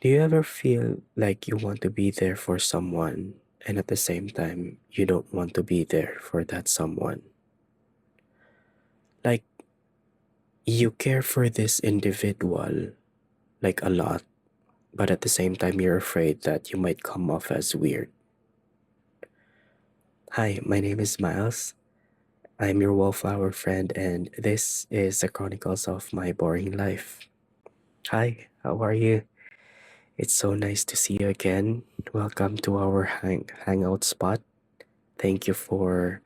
Do you ever feel like you want to be there for someone and at the same time you don't want to be there for that someone? Like you care for this individual like a lot, but at the same time you're afraid that you might come off as weird. Hi, my name is Miles. I'm your wallflower friend and this is the Chronicles of My Boring Life. Hi, how are you? It's so nice to see you again. Welcome to our hangout spot. Thank you for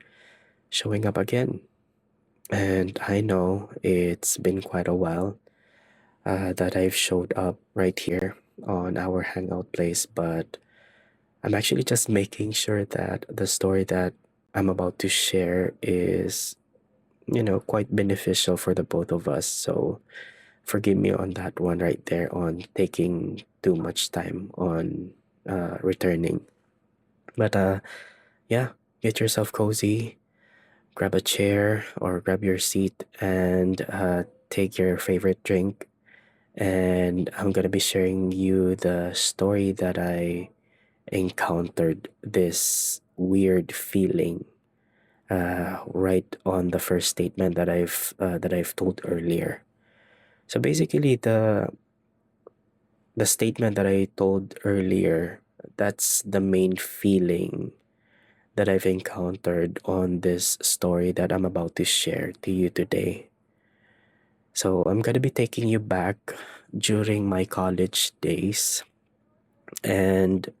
showing up again. And I know it's been quite a while that I've showed up right here on our hangout place, but I'm actually just making sure that the story that I'm about to share is, quite beneficial for the both of us. So forgive me on that one right there on taking too much time on returning. But yeah, get yourself cozy, grab a chair or grab your seat and take your favorite drink. And I'm gonna be sharing you the story that I encountered this weird feeling right on the first statement that I've told earlier. So basically, the statement that I told earlier, that's the main feeling that I've encountered on this story that I'm about to share to you today. So I'm gonna be taking you back during my college days, and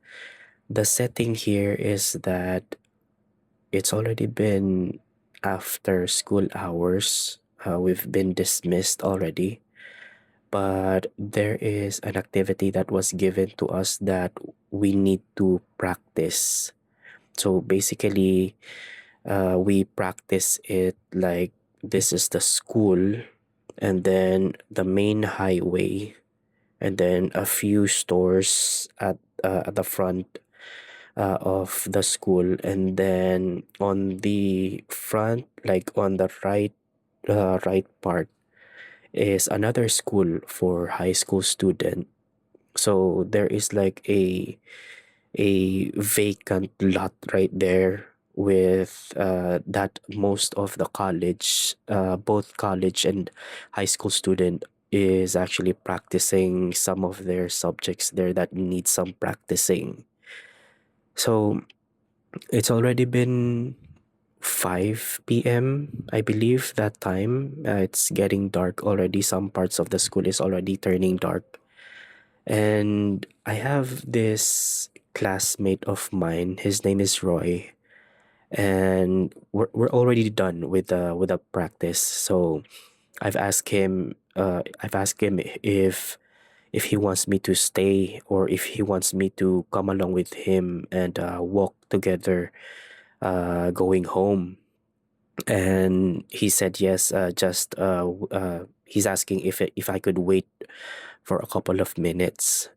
the setting here is that it's already been after school hours. We've been dismissed already, but there is an activity that was given to us that we need to practice. So basically, we practice it like this is the school, and then the main highway, and then a few stores at the front of the school, and then on the front, like on the right part, is another school for high school student. So there is like a vacant lot right there with that most of the college, both college and high school student is actually practicing some of their subjects there that need some practicing. So it's already been 5 p.m. I believe that time. It's getting dark already. Some parts of the school is already turning dark. And I have this classmate of mine. His name is Roy, and we're already done with the practice. So I've asked him if he wants me to stay or if he wants me to come along with him and walk together going home. And he said yes. He's asking if I could wait for a couple of minutes.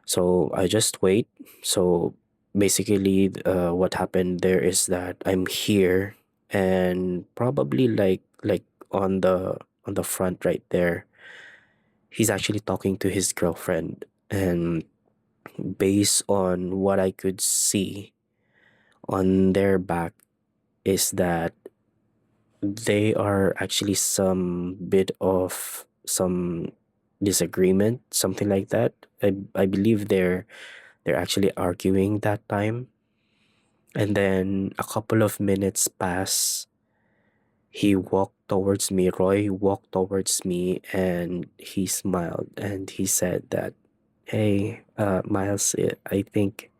So I just wait. So basically, what happened there is that I'm here, and probably like on the front right there, he's actually talking to his girlfriend. And based on what I could see on their back, is that they are actually some bit of some disagreement, something like that. I believe they're actually arguing that time. And then a couple of minutes pass. He walked towards me. Roy walked towards me, and he smiled and he said that, "Hey, Miles, I think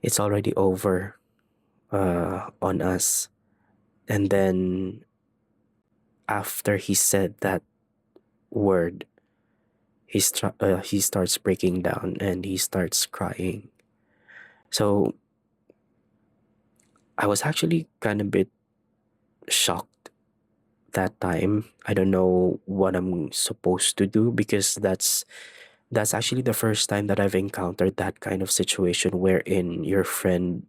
it's already over on us." And then after he said that word, he starts breaking down and he starts crying. So I was actually kind of bit shocked that time. I don't know what I'm supposed to do because that's actually the first time that I've encountered that kind of situation wherein your friend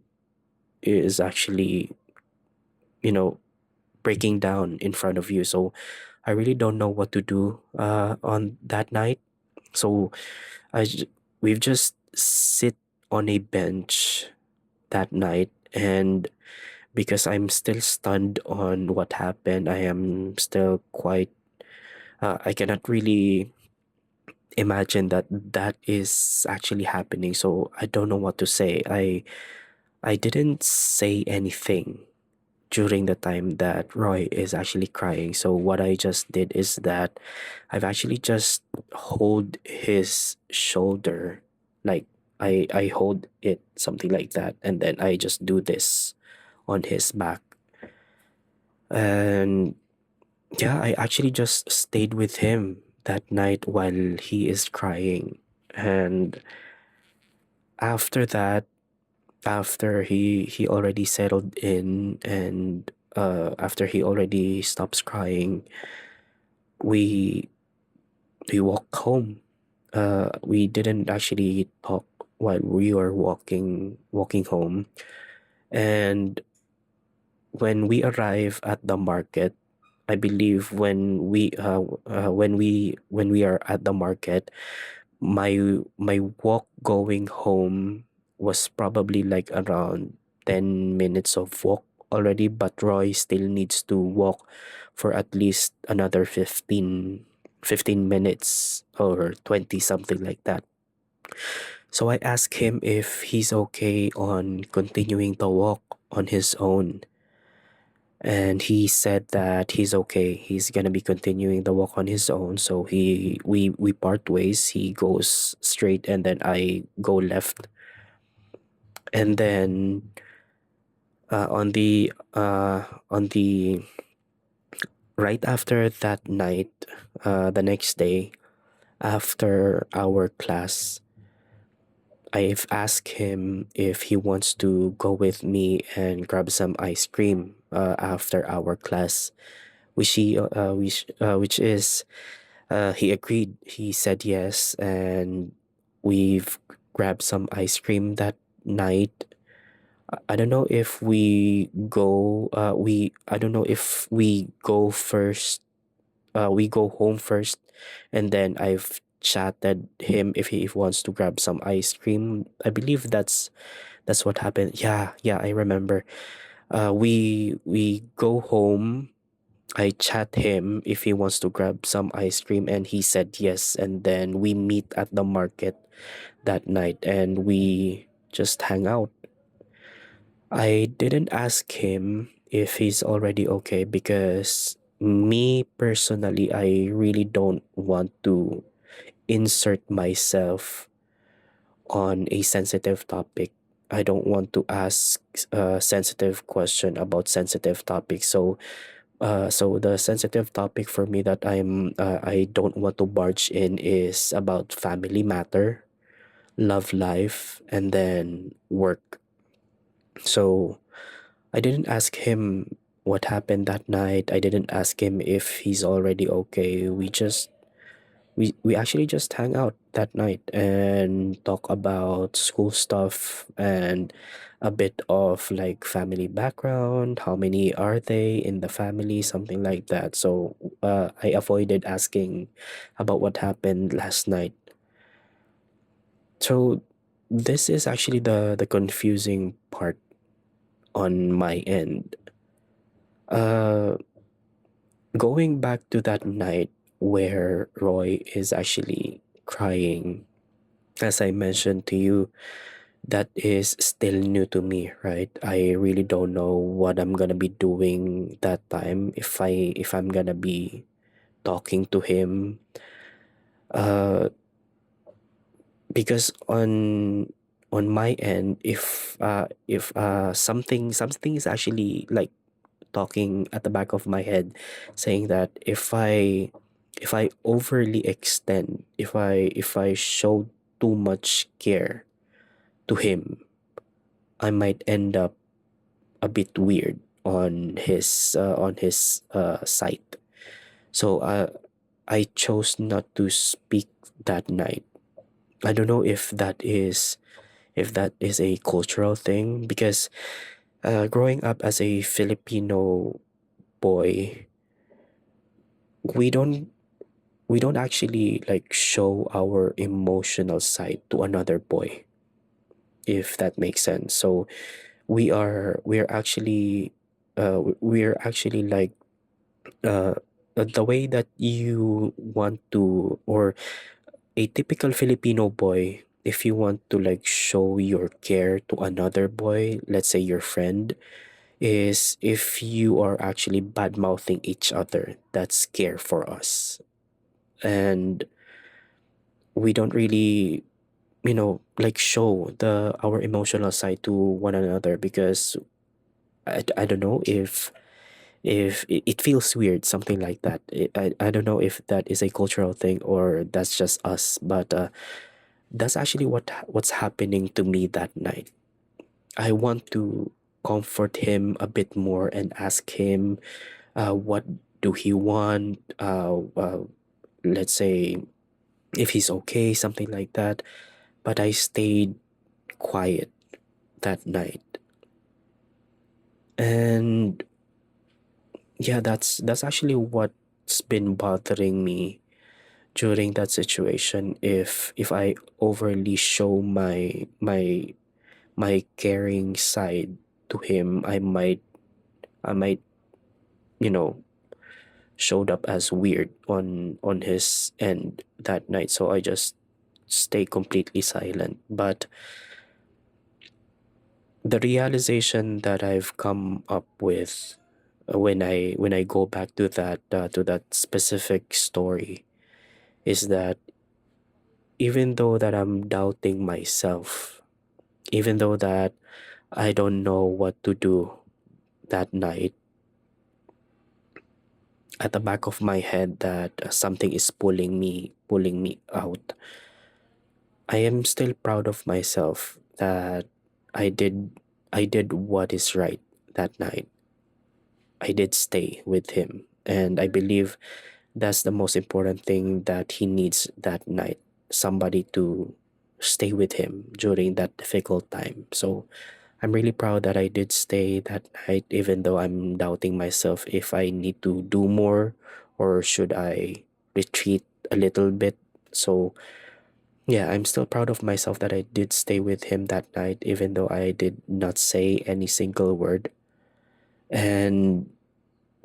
is actually, you know, breaking down in front of you. So I really don't know what to do on that night. So we've just sit on a bench that night, and because I'm still stunned on what happened, I am still quite I cannot really imagine that that is actually happening. So I don't know what to say. I didn't say anything during the time that Roy is actually crying. So what I just did is that I've actually just hold his shoulder, like I hold it something like that, and then I just do this on his back. And yeah, I actually just stayed with him that night while he is crying. And after that, after he already settled in, and after he already stops crying, we we walked home. We didn't actually talk while we were walking home. And when we arrive at the market, I believe when we are at the market, my walk going home was probably like around 10 minutes of walk already, but Roy still needs to walk for at least another 15 minutes or 20, something like that. So I asked him if he's okay on continuing the walk on his own. And he said that he's okay. He's gonna be continuing the walk on his own. So we part ways. He goes straight, and then I go left. And then on the right after that night, the next day after our class, I've asked him if he wants to go with me and grab some ice cream after our class, which is he agreed. He said yes, and we've grabbed some ice cream that night. I don't know if we go. I don't know if we go first. We go home first, and then I've chatted him if he wants to grab some ice cream. I believe that's what happened. Yeah, yeah, I remember. We go home. I chat him if he wants to grab some ice cream, and he said yes. And then we meet at the market that night, and we just hang out. I didn't ask him if he's already okay, because me personally, I really don't want to insert myself on a sensitive topic. I don't want to ask a sensitive question about sensitive topics. So the sensitive topic for me that I don't want to barge in is about family matter, love life, and then work. So I didn't ask him what happened that night. I didn't ask him if he's already okay. We actually just hang out that night and talk about school stuff and a bit of like family background, how many are they in the family, something like that. So I avoided asking about what happened last night. So this is actually the confusing part on my end. uh Going back to that night where Roy is actually crying, as I mentioned to you, that is still new to me, right? I really don't know what I'm gonna be doing that time, if I'm gonna be talking to him. Uh, because on my end, if something is actually like talking at the back of my head, saying that if I overly extend, if I show too much care to him, I might end up a bit weird on his site. So I chose not to speak that night. I don't know if that is a cultural thing, because growing up as a Filipino boy, we don't we don't actually like show our emotional side to another boy, if that makes sense. So we are actually we're actually like uh the way that you want to, or a typical Filipino boy, if you want to like show your care to another boy, let's say your friend, is if you are actually bad mouthing each other. That's care for us. And we don't really, like show the our emotional side to one another, because I don't know if it feels weird, something like that. I don't know if that is a cultural thing or that's just us, but that's actually what's happening to me that night. I want to comfort him a bit more and ask him what do he want, let's say if he's okay, something like that. But I stayed quiet that night. And yeah, that's actually what's been bothering me during that situation. If I overly show my caring side to him, I might you know showed up as weird on his end that night. So I just stay completely silent. But the realization that I've come up with, when I go back to that specific story, is that even though that I'm doubting myself, even though that I don't know what to do that night, at the back of my head that something is pulling me out, I am still proud of myself that I did I did what is right that night. I did stay with him, and I believe that's the most important thing that he needs that night. Somebody to stay with him during that difficult time. So I'm really proud that I did stay that night, even though I'm doubting myself if I need to do more or should I retreat a little bit. So yeah, I'm still proud of myself that I did stay with him that night, even though I did not say any single word. And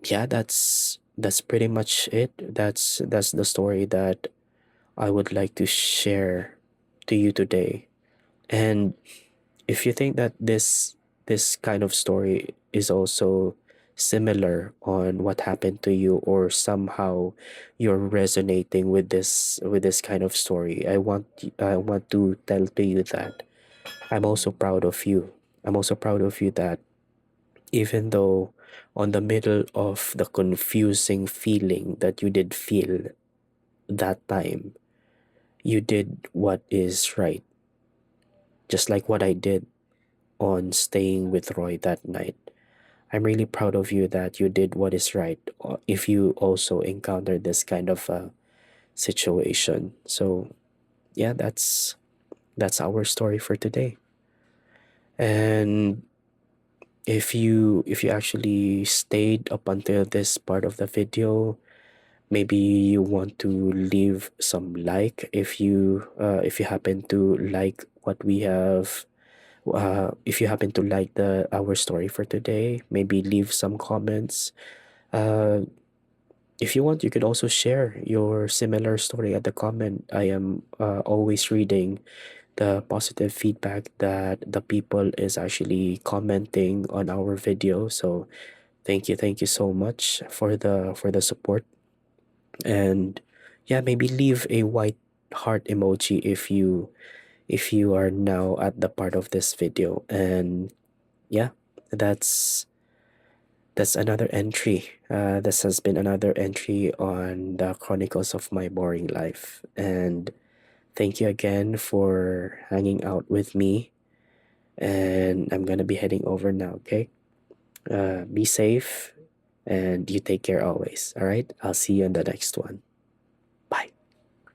yeah, that's pretty much it. That's the story that I would like to share to you today. And if you think that this kind of story is also similar on what happened to you, or somehow you're resonating with this kind of story, I want to tell to you that I'm also proud of you. I'm also proud of you that even though on the middle of the confusing feeling that you did feel that time, you did what is right, just like what I did on staying with Roy that night. I'm really proud of you that you did what is right if you also encountered this kind of situation. So yeah, that's our story for today. And if you actually stayed up until this part of the video, maybe you want to leave some like, if you happen to like what we have, if you happen to like the our story for today, maybe leave some comments. uh if you want, you could also share your similar story at the comment. I am always reading the positive feedback that the people is actually commenting on our video. So thank you so much for the support. And yeah, maybe leave a white heart emoji if you are now at the part of this video. And yeah, that's another entry. This has been another entry on the Chronicles of My Boring Life. And thank you again for hanging out with me. And I'm gonna be heading over now, okay? Be safe and you take care always. All right, I'll see you on the next one.